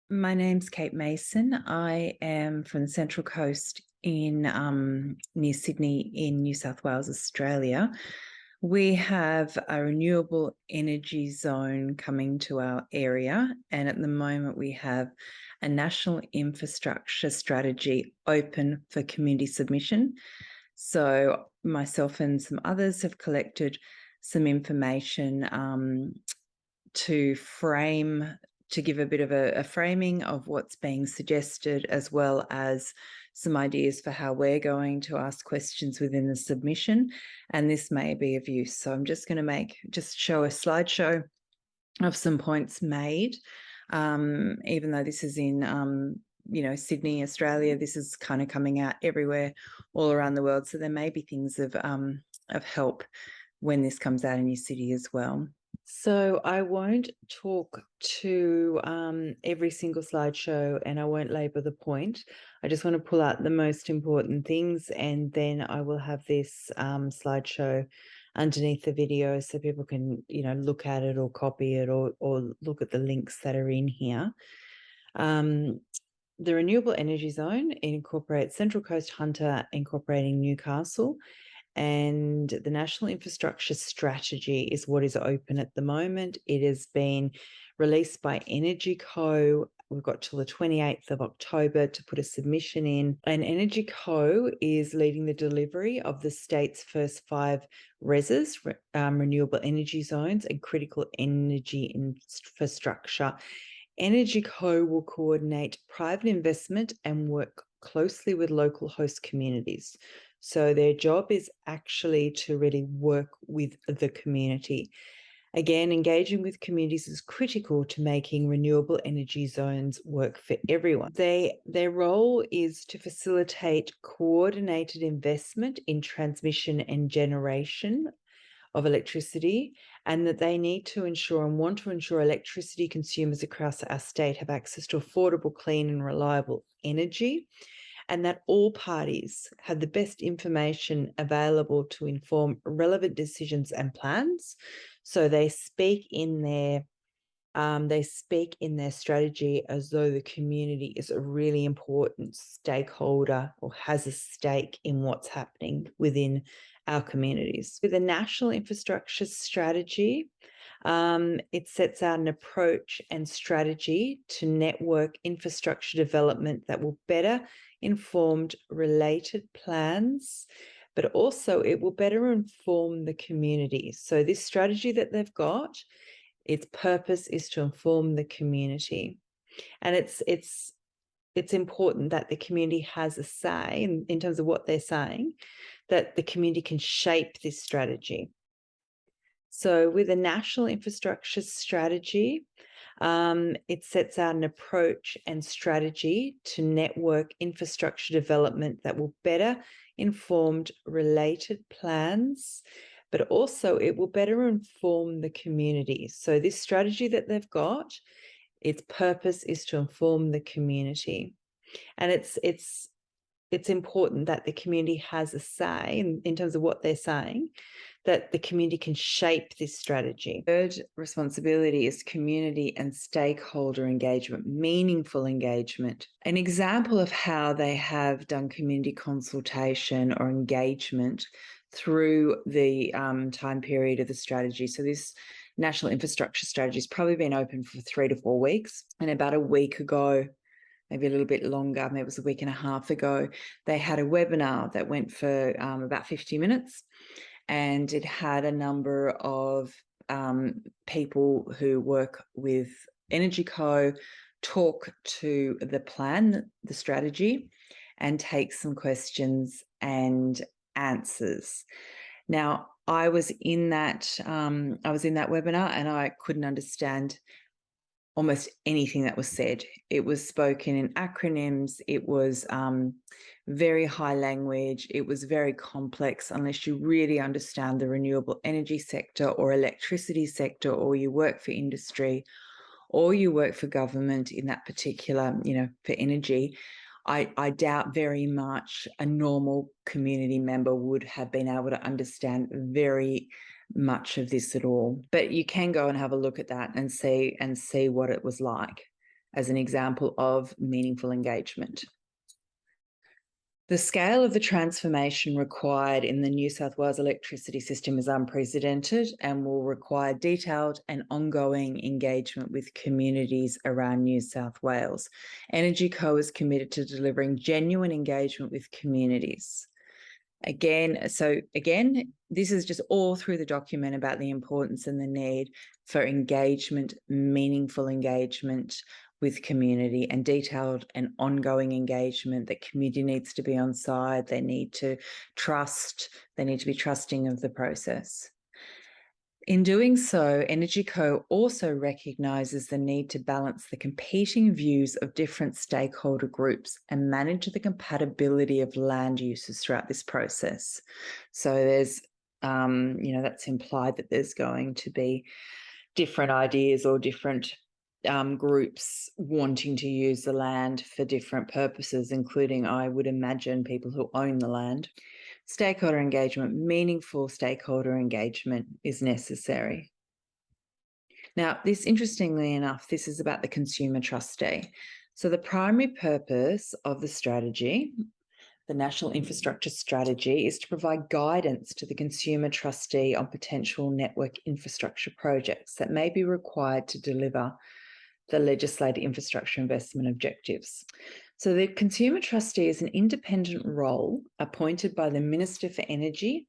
My name's Kate Mason. I am from the Central Coast in near Sydney in New South Wales, Australia. We have a renewable energy zone coming to our area, and at the moment we have a national infrastructure strategy open for community submission. So myself and some others have collected some information to give a bit of a framing of what's being suggested, as well as some ideas for how we're going to ask questions within the submission, and this may be of use. So I'm just going to show a slideshow of some points made. Even though this is in Sydney, Australia, this is kind of coming out everywhere, all around the world. So there may be things of help when this comes out in your city as well. So I won't talk to every single slideshow, and I won't labour the point. I just want to pull out the most important things, and then I will have this slideshow underneath the video so people can, look at it or copy it or look at the links that are in here. The Renewable Energy Zone incorporates Central Coast Hunter, incorporating Newcastle. And the National Infrastructure Strategy is what is open at the moment. It has been released by EnergyCo. We've got till the 28th of October to put a submission in. And EnergyCo is leading the delivery of the state's first 5 REZs, renewable energy zones, and critical energy infrastructure. EnergyCo will coordinate private investment and work closely with local host communities. So their job is actually to really work with the community. Again, engaging with communities is critical to making renewable energy zones work for everyone. Their role is to facilitate coordinated investment in transmission and generation of electricity, and that they need to ensure and want to ensure electricity consumers across our state have access to affordable, clean and reliable energy, and that all parties have the best information available to inform relevant decisions and plans. So they speak in their strategy as though the community is a really important stakeholder or has a stake in what's happening within our communities. With a national infrastructure strategy, it sets out an approach and strategy to network infrastructure development that will better inform related plans, but also it will better inform the community. So this strategy that they've got, its purpose is to inform the community. And it's important that the community has a say in terms of what they're saying, that the community can shape this strategy. So with a national infrastructure strategy, it sets out an approach and strategy to network infrastructure development that will better inform related plans, but also it will better inform the community. So this strategy that they've got, its purpose is to inform the community. And it's important that the community has a say in terms of what they're saying, that the community can shape this strategy. Third responsibility is community and stakeholder engagement, meaningful engagement. An example of how they have done community consultation or engagement through the time period of the strategy. So this national infrastructure strategy has probably been open for 3 to 4 weeks. And about a week ago, maybe a little bit longer, maybe it was a week and a half ago, they had a webinar that went for about 50 minutes. And it had a number of people who work with EnergyCo talk to the plan, the strategy, and take some questions and answers. Now, I was in that webinar, and I couldn't understand almost anything that was said. It was spoken in acronyms. It was very high language. It was very complex unless you really understand the renewable energy sector or electricity sector, or you work for industry, or you work for government in that particular, for energy. I doubt very much a normal community member would have been able to understand very much of this at all. But you can go and have a look at that and see what it was like as an example of meaningful engagement. The scale of the transformation required in the New South Wales electricity system is unprecedented and will require detailed and ongoing engagement with communities around New South Wales. EnergyCo is committed to delivering genuine engagement with communities. Again, this is just all through the document about the importance and the need for engagement, meaningful engagement with community, and detailed and ongoing engagement. The community needs to be on side. They need to trust. They need to be trusting of the process. In doing so, EnergyCo also recognises the need to balance the competing views of different stakeholder groups and manage the compatibility of land uses throughout this process. So there's, that's implied that there's going to be different ideas or different groups wanting to use the land for different purposes, including, I would imagine, people who own the land. Stakeholder engagement, meaningful stakeholder engagement is necessary. Now, interestingly enough, this is about the consumer trustee. So the primary purpose of the strategy, the National Infrastructure Strategy, is to provide guidance to the consumer trustee on potential network infrastructure projects that may be required to deliver the legislated infrastructure investment objectives. So the consumer trustee is an independent role appointed by the Minister for Energy,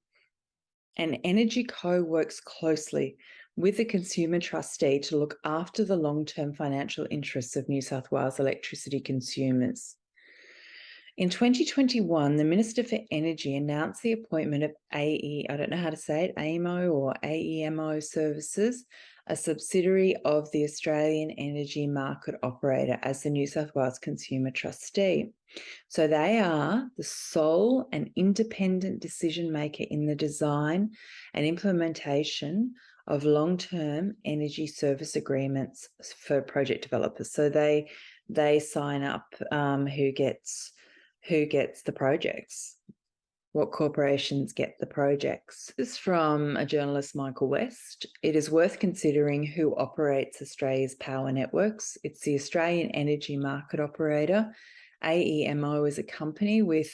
and EnergyCo works closely with the consumer trustee to look after the long-term financial interests of New South Wales electricity consumers. In 2021, the Minister for Energy announced the appointment of AEMO or AEMO Services, a subsidiary of the Australian Energy Market Operator, as the New South Wales Consumer Trustee. So they are the sole and independent decision maker in the design and implementation of long-term energy service agreements for project developers. So they sign up who gets the projects, what corporations get the projects. This is from a journalist, Michael West. It is worth considering who operates Australia's power networks. It's the Australian Energy Market Operator. AEMO is a company with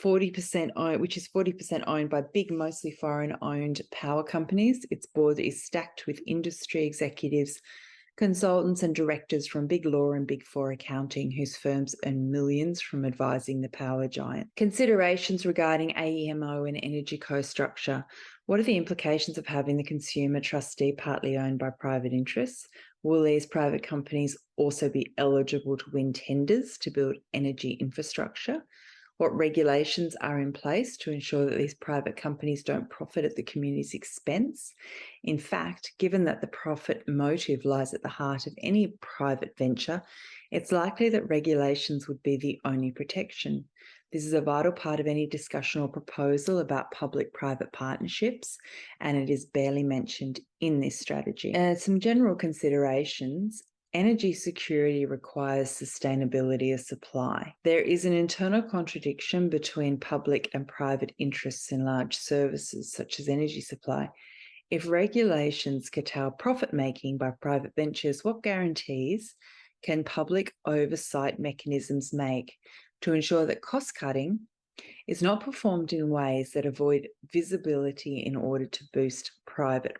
40% owned, which is 40% owned by big, mostly foreign-owned power companies. Its board is stacked with industry executives, consultants and directors from Big Law and Big Four accounting, whose firms earn millions from advising the power giant. Considerations regarding AEMO and EnergyCo structure. What are the implications of having the consumer trustee partly owned by private interests? Will these private companies also be eligible to win tenders to build energy infrastructure? What regulations are in place to ensure that these private companies don't profit at the community's expense? In fact, given that the profit motive lies at the heart of any private venture, it's likely that regulations would be the only protection. This is a vital part of any discussion or proposal about public-private partnerships, and it is barely mentioned in this strategy. Some general considerations. Energy security requires sustainability of supply. There is an internal contradiction between public and private interests in large services, such as energy supply. If regulations curtail profit-making by private ventures, what guarantees can public oversight mechanisms make to ensure that cost-cutting is not performed in ways that avoid visibility in order to boost private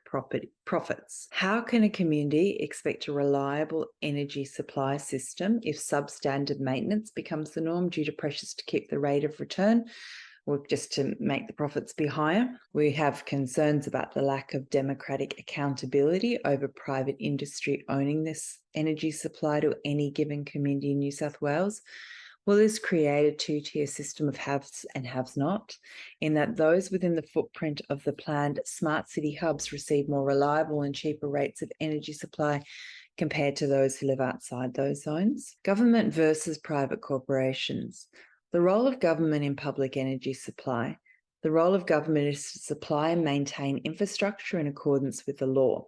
profits? How can a community expect a reliable energy supply system if substandard maintenance becomes the norm due to pressures to keep the rate of return or just to make the profits be higher? We have concerns about the lack of democratic accountability over private industry owning this energy supply to any given community in New South Wales. Will this create a two-tier system of haves and have-not, in that those within the footprint of the planned smart city hubs receive more reliable and cheaper rates of energy supply compared to those who live outside those zones? Government versus private corporations. The role of government in public energy supply. The role of government is to supply and maintain infrastructure in accordance with the law.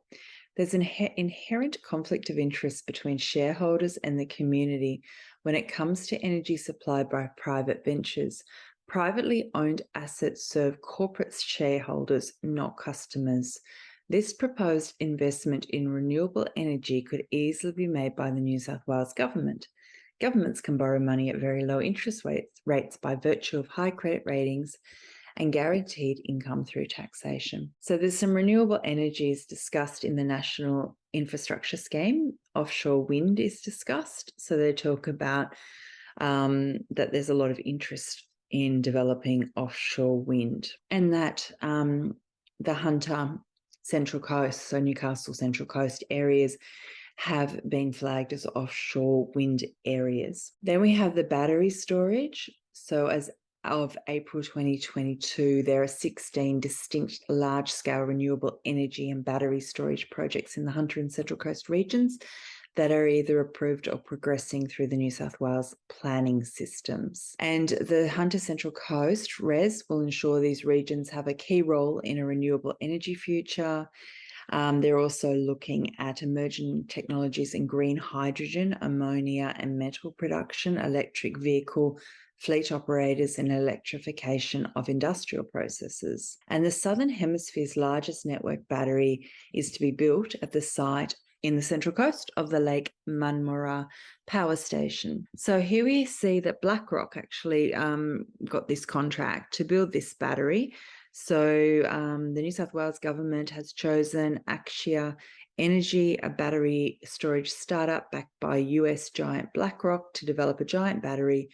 There's an inherent conflict of interest between shareholders and the community when it comes to energy supply by private ventures. Privately owned assets serve corporate shareholders, not customers. This proposed investment in renewable energy could easily be made by the New South Wales government. Governments can borrow money at very low interest rates by virtue of high credit ratings and guaranteed income through taxation. So there's some renewable energies discussed in the National Infrastructure Scheme. Offshore wind is discussed. So they talk about that there's a lot of interest in developing offshore wind, and that the Hunter Central Coast, so Newcastle Central Coast areas, have been flagged as offshore wind areas. Then we have the battery storage. So as of April 2022, there are 16 distinct large-scale renewable energy and battery storage projects in the Hunter and Central Coast regions that are either approved or progressing through the New South Wales planning systems. And the Hunter Central Coast REZ will ensure these regions have a key role in a renewable energy future. They're also looking at emerging technologies in green hydrogen, ammonia and metal production, electric vehicle fleet operators and electrification of industrial processes. And the Southern Hemisphere's largest network battery is to be built at the site in the Central Coast of the Lake Munmurra Power Station. So here we see that BlackRock actually got this contract to build this battery. So the New South Wales government has chosen Axia Energy, a battery storage startup backed by US giant BlackRock, to develop a giant battery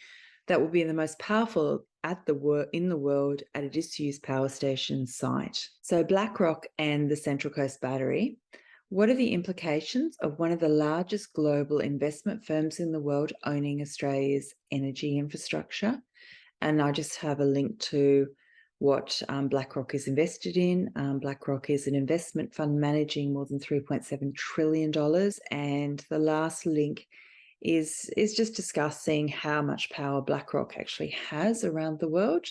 that will be the most powerful in the world at a disused power station site. So BlackRock and the Central Coast Battery. What are the implications of one of the largest global investment firms in the world owning Australia's energy infrastructure? And I just have a link to what BlackRock is invested in. BlackRock is an investment fund managing more than $3.7 trillion. And the last link is just discussing how much power BlackRock actually has around the world.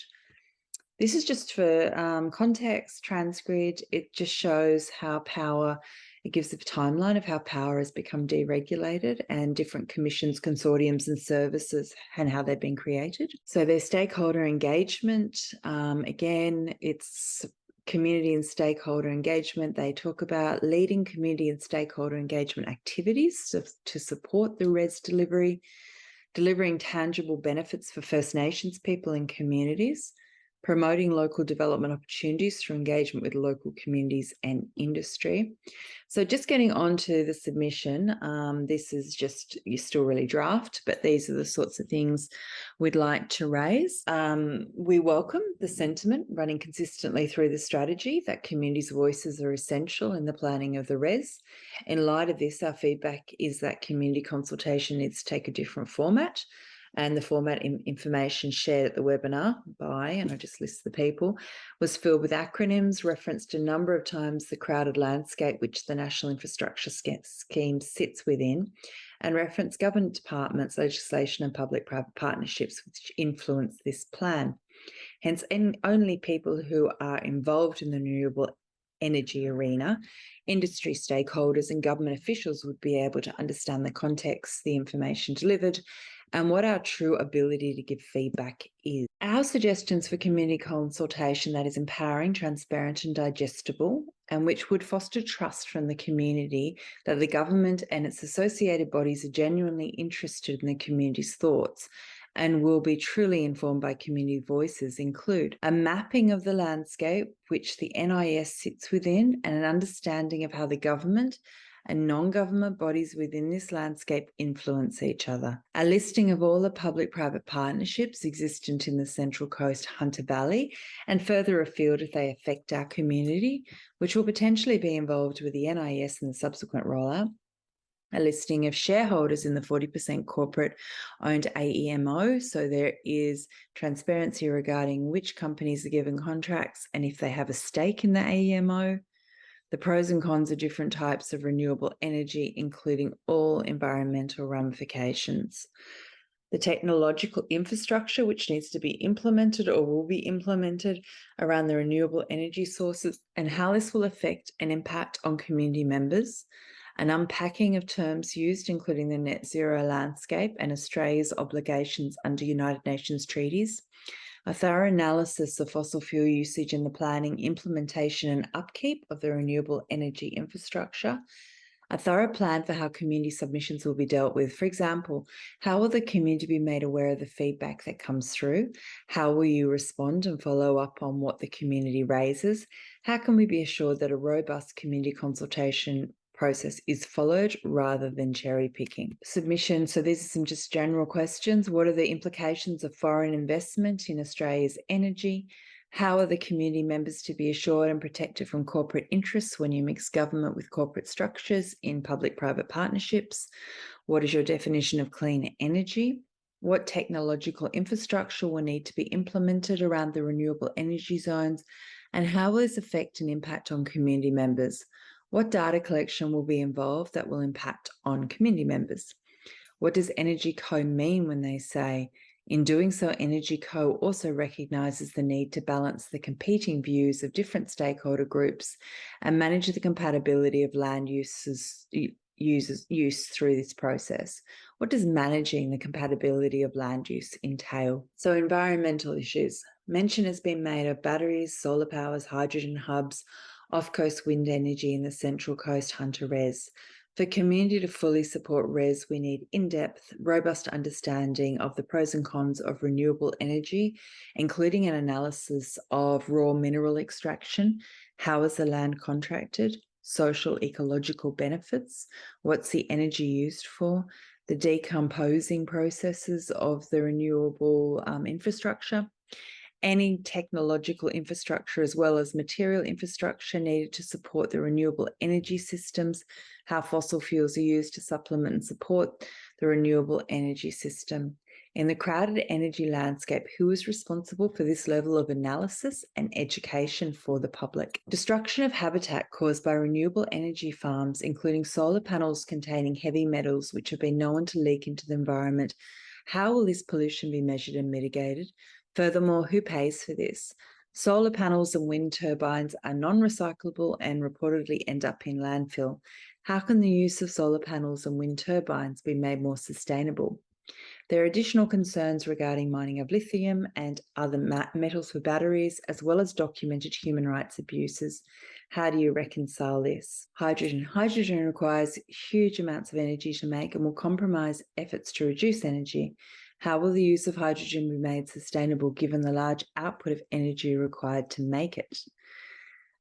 This is just for context, TransGrid. It just shows how power, it gives the timeline of how power has become deregulated and different commissions, consortiums and services and how they've been created. So their stakeholder engagement, again, it's community and stakeholder engagement. They talk about leading community and stakeholder engagement activities to support the REZ delivery, delivering tangible benefits for First Nations people and communities, promoting local development opportunities through engagement with local communities and industry. So just getting on to the submission, this is just, you're still really draft, but these are the sorts of things we'd like to raise. We welcome the sentiment running consistently through the strategy that communities' voices are essential in the planning of the REZ. In light of this, our feedback is that community consultation needs to take a different format. And the format information shared at the webinar by, and I just list the people, was filled with acronyms, referenced a number of times the crowded landscape which the National Infrastructure Scheme sits within, and referenced government departments, legislation and public-private partnerships which influence this plan. Hence, only people who are involved in the renewable energy arena, industry stakeholders and government officials would be able to understand the context, the information delivered, and what our true ability to give feedback is. Our suggestions for community consultation that is empowering, transparent and digestible, and which would foster trust from the community that the government and its associated bodies are genuinely interested in the community's thoughts and will be truly informed by community voices, include a mapping of the landscape which the NIS sits within and an understanding of how the government and non-government bodies within this landscape influence each other. A listing of all the public-private partnerships existent in the Central Coast Hunter Valley and further afield if they affect our community, which will potentially be involved with the NIS and the subsequent rollout. A listing of shareholders in the 40% corporate-owned AEMO, so there is transparency regarding which companies are given contracts and if they have a stake in the AEMO. The pros and cons of different types of renewable energy, including all environmental ramifications. The technological infrastructure which needs to be implemented or will be implemented around the renewable energy sources and how this will affect and impact on community members. An unpacking of terms used, including the net zero landscape and Australia's obligations under United Nations treaties. A thorough analysis of fossil fuel usage in the planning, implementation and upkeep of the renewable energy infrastructure. A thorough plan for how community submissions will be dealt with. For example, how will the community be made aware of the feedback that comes through? How will you respond and follow up on what the community raises? How can we be assured that a robust community consultation process is followed rather than cherry picking? Submission. So these are some just general questions. What are the implications of foreign investment in Australia's energy? How are the community members to be assured and protected from corporate interests when you mix government with corporate structures in public-private partnerships? What is your definition of clean energy? What technological infrastructure will need to be implemented around the renewable energy zones? And how will this affect and impact on community members? What data collection will be involved that will impact on community members? What does EnergyCo mean when they say, in doing so, EnergyCo also recognises the need to balance the competing views of different stakeholder groups and manage the compatibility of land use through this process? What does managing the compatibility of land use entail? So environmental issues. Mention has been made of batteries, solar powers, hydrogen hubs, off-coast wind energy and the Central Coast Hunter Res. For community to fully support RES, we need in-depth, robust understanding of the pros and cons of renewable energy, including an analysis of raw mineral extraction, how is the land contracted, social ecological benefits, what's the energy used for, the decomposing processes of the renewable infrastructure, any technological infrastructure as well as material infrastructure needed to support the renewable energy systems, how fossil fuels are used to supplement and support the renewable energy system. In the crowded energy landscape, who is responsible for this level of analysis and education for the public? Destruction of habitat caused by renewable energy farms, including solar panels containing heavy metals which have been known to leak into the environment. How will this pollution be measured and mitigated? Furthermore, who pays for this? Solar panels and wind turbines are non-recyclable and reportedly end up in landfill. How can the use of solar panels and wind turbines be made more sustainable? There are additional concerns regarding mining of lithium and other metals for batteries, as well as documented human rights abuses. How do you reconcile this? Hydrogen. Hydrogen requires huge amounts of energy to make and will compromise efforts to reduce energy. How will the use of hydrogen be made sustainable given the large output of energy required to make it?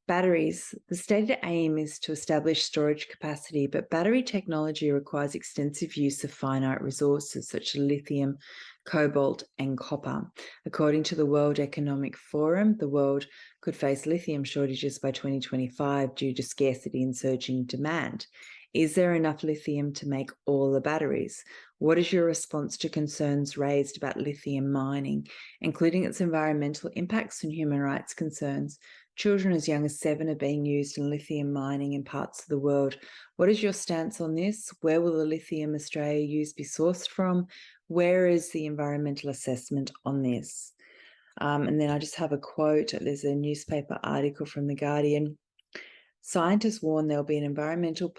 Batteries. The stated aim is to establish storage capacity, but battery technology requires extensive use of finite resources such as lithium, cobalt, and copper. According to the World Economic Forum, the world could face lithium shortages by 2025 due to scarcity and surging demand. Is there enough lithium to make all the batteries? What is your response to concerns raised about lithium mining, including its environmental impacts and human rights concerns? Children as young as 7 are being used in lithium mining in parts of the world. What is your stance on this? Where will the lithium Australia use be sourced from? Where is the environmental assessment on this? And then I just have a quote. There's a newspaper article from The Guardian. Scientists warn there'll be an environmental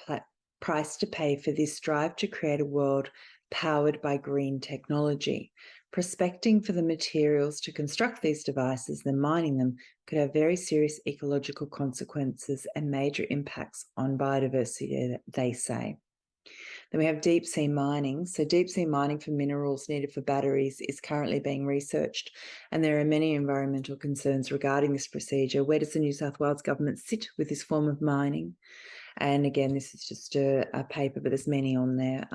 price to pay for this drive to create a world powered by green technology. Prospecting for the materials to construct these devices, then mining them, could have very serious ecological consequences and major impacts on biodiversity, they say. Then we have deep sea mining. So deep sea mining for minerals needed for batteries is currently being researched, and there are many environmental concerns regarding this procedure. Where does the New South Wales government sit with this form of mining? And again, this is just a paper, but there's many on there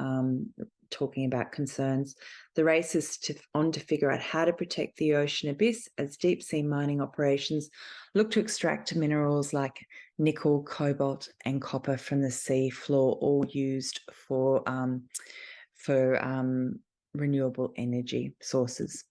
talking about concerns. The race is on to figure out how to protect the ocean abyss as deep sea mining operations look to extract minerals like nickel, cobalt, and copper from the sea floor, all used for renewable energy sources.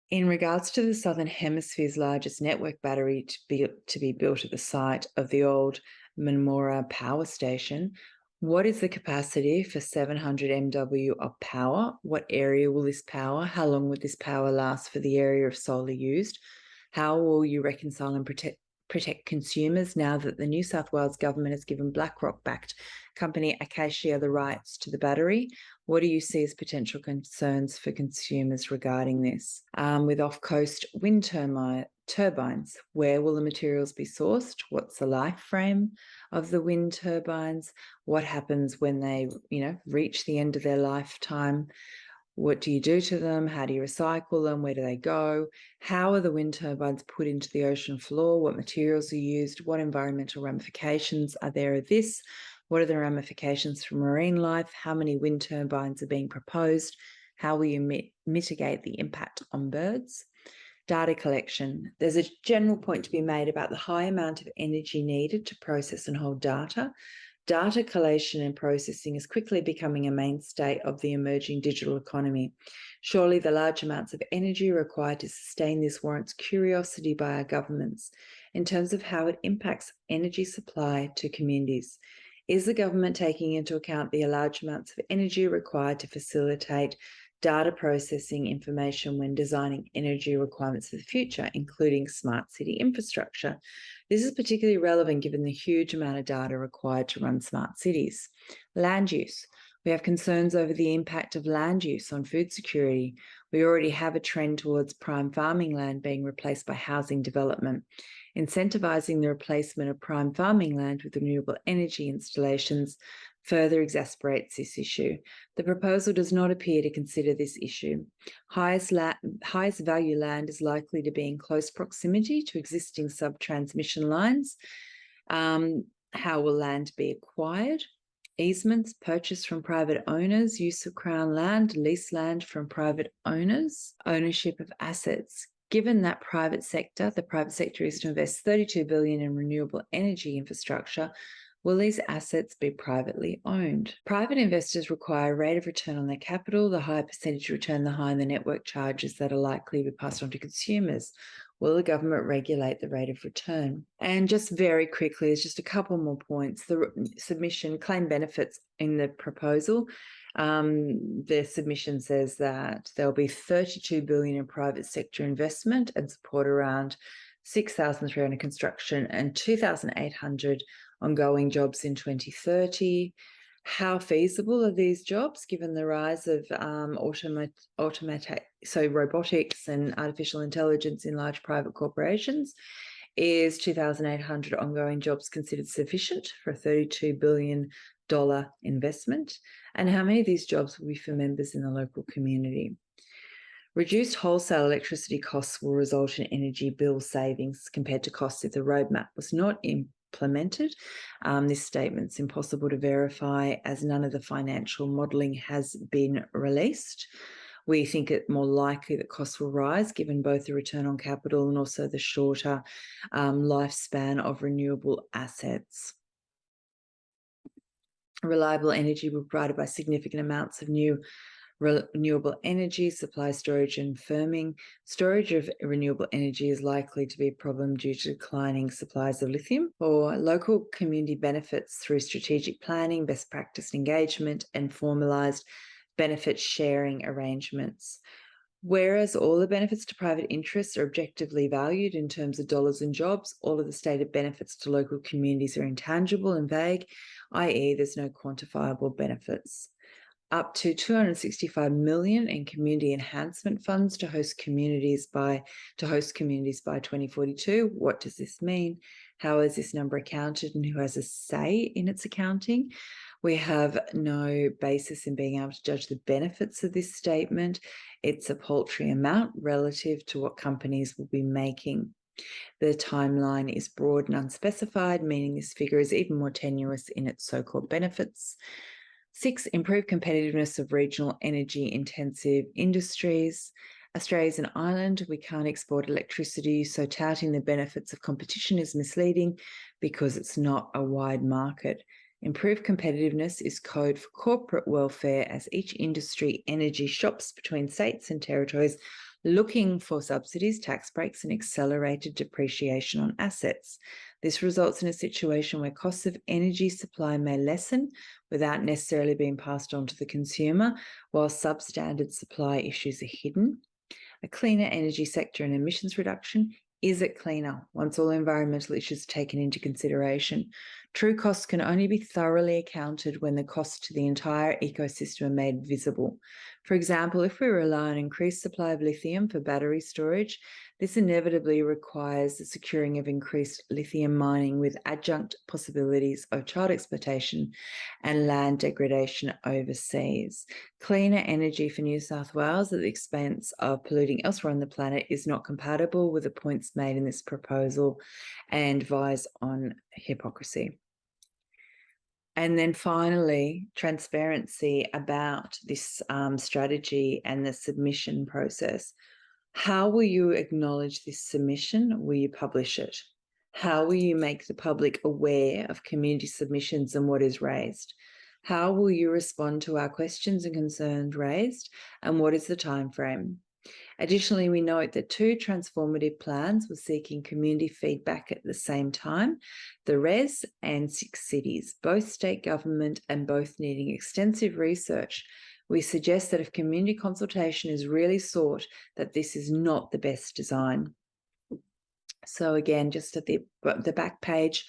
In regards to the Southern Hemisphere's largest network battery to be built at the site of the old Manmora power station, what is the capacity for 700 MW of power? What area will this power? How long would this power last for the area of solar used? How will you reconcile and protect consumers now that the New South Wales government has given BlackRock-backed company Acacia the rights to the battery? What do you see as potential concerns for consumers regarding this? With off-coast wind turbines, where will the materials be sourced? What's the life frame of the wind turbines? What happens when they, reach the end of their lifetime? What do you do to them? How do you recycle them? Where do they go? How are the wind turbines put into the ocean floor? What materials are used? What environmental ramifications are there of this? What are the ramifications for marine life? How many wind turbines are being proposed? How will you mitigate the impact on birds? Data collection. There's a general point to be made about the high amount of energy needed to process and hold data. Data collation and processing is quickly becoming a mainstay of the emerging digital economy. Surely the large amounts of energy required to sustain this warrants curiosity by our governments in terms of how it impacts energy supply to communities. Is the government taking into account the large amounts of energy required to facilitate data processing information when designing energy requirements for the future, including smart city infrastructure? This is particularly relevant given the huge amount of data required to run smart cities. Land use. We have concerns over the impact of land use on food security. We already have a trend towards prime farming land being replaced by housing development. Incentivising the replacement of prime farming land with renewable energy installations further exasperates this issue. The proposal does not appear to consider this issue. Highest value land is likely to be in close proximity to existing sub-transmission lines. How will land be acquired? Easements, purchase from private owners, use of Crown land, lease land from private owners, ownership of assets. Given that the private sector is to invest $32 billion in renewable energy infrastructure, will these assets be privately owned? Private investors require a rate of return on their capital. The higher percentage return, the higher the network charges that are likely to be passed on to consumers. Will the government regulate the rate of return? And just very quickly, there's just a couple more points. The submission claim benefits in the proposal. The submission says that there'll be $32 billion in private sector investment and support around 6,300 construction and 2,800 ongoing jobs in 2030. How feasible are these jobs given the rise of robotics and artificial intelligence in large private corporations? Is 2,800 ongoing jobs considered sufficient for a $32 billion investment? And how many of these jobs will be for members in the local community? Reduced wholesale electricity costs will result in energy bill savings compared to costs if the roadmap was not implemented. This statement's impossible to verify as none of the financial modelling has been released. We think it more likely that costs will rise given both the return on capital and also the shorter lifespan of renewable assets. Reliable energy will be provided by significant amounts of new renewable energy, supply, storage and firming. Storage of renewable energy is likely to be a problem due to declining supplies of lithium. For local community benefits through strategic planning, best practice engagement and formalised benefit sharing arrangements. Whereas all the benefits to private interests are objectively valued in terms of dollars and jobs, all of the stated benefits to local communities are intangible and vague, i.e. there's no quantifiable benefits. Up to $265 million in community enhancement funds to host communities by 2042. What does this mean? How is this number accounted and who has a say in its accounting? We have no basis in being able to judge the benefits of this statement. It's a paltry amount relative to what companies will be making. The timeline is broad and unspecified, meaning this figure is even more tenuous in its so-called benefits. 6, improve competitiveness of regional energy-intensive industries. Australia's an island. We can't export electricity, so touting the benefits of competition is misleading because it's not a wide market. Improved competitiveness is code for corporate welfare as each industry energy shops between states and territories looking for subsidies, tax breaks and accelerated depreciation on assets. This results in a situation where costs of energy supply may lessen without necessarily being passed on to the consumer, while substandard supply issues are hidden. A cleaner energy sector and emissions reduction. Is it cleaner once all environmental issues are taken into consideration? True costs can only be thoroughly accounted when the costs to the entire ecosystem are made visible. For example, if we rely on increased supply of lithium for battery storage, this inevitably requires the securing of increased lithium mining with adjunct possibilities of child exploitation and land degradation overseas. Cleaner energy for New South Wales at the expense of polluting elsewhere on the planet is not compatible with the points made in this proposal and vies on hypocrisy. And then finally, transparency about this strategy and the submission process. How will you acknowledge this submission? Will you publish it? How will you make the public aware of community submissions and what is raised? How will you respond to our questions and concerns raised? And what is the time frame? Additionally, we note that 2 transformative plans were seeking community feedback at the same time, the RES and 6 cities, both state government and both needing extensive research. We suggest that if community consultation is really sought, that this is not the best design. So again, just at the back page,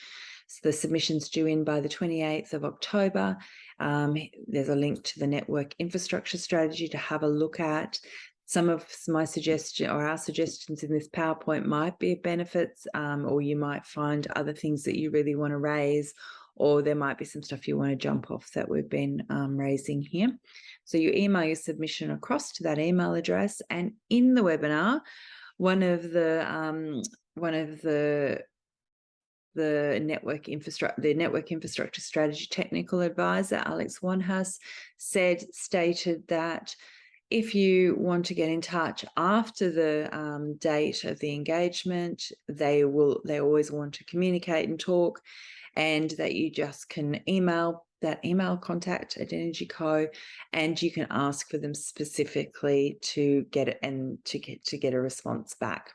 so the submission's due in by the 28th of October. There's a link to the network infrastructure strategy to have a look at. Some of my suggestions or our suggestions in this PowerPoint might be of benefits, or you might find other things that you really want to raise, or there might be some stuff you want to jump off that we've been raising here. So you email your submission across to that email address, and in the webinar, one of the network infrastructure strategy technical advisor, Alex Wanhas, stated that if you want to get in touch after the date of the engagement, they always want to communicate and talk, and that you just can email that email contact at EnergyCo, and you can ask for them specifically to get it and to get a response back.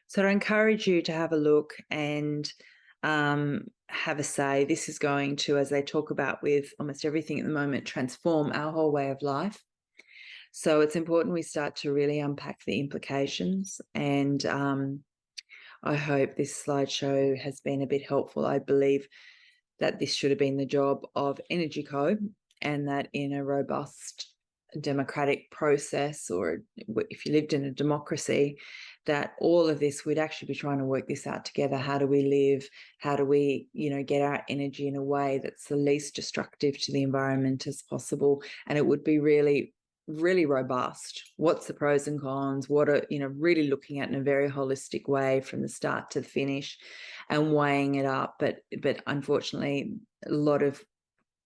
So I encourage you to have a look and have a say. This is going to, as they talk about with almost everything at the moment, transform our whole way of life. So it's important we start to really unpack the implications, and I hope this slideshow has been a bit helpful. I believe that this should have been the job of EnergyCo, and that in a robust democratic process, or if you lived in a democracy, that all of this, we'd actually be trying to work this out together. How do we live? How do we, get our energy in a way that's the least destructive to the environment as possible? And it would be really robust. What's the pros and cons? What are, really looking at in a very holistic way from the start to the finish and weighing it up. But unfortunately,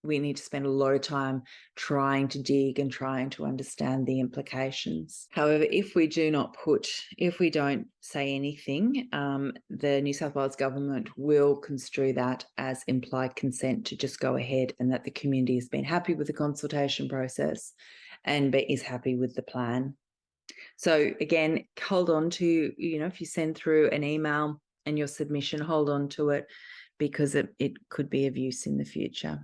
we need to spend a lot of time trying to dig and trying to understand the implications. However, if we don't say anything, the New South Wales government will construe that as implied consent to just go ahead, and that the community has been happy with the consultation process and is happy with the plan. So again, hold on to, if you send through an email and your submission, hold on to it, because it could be of use in the future.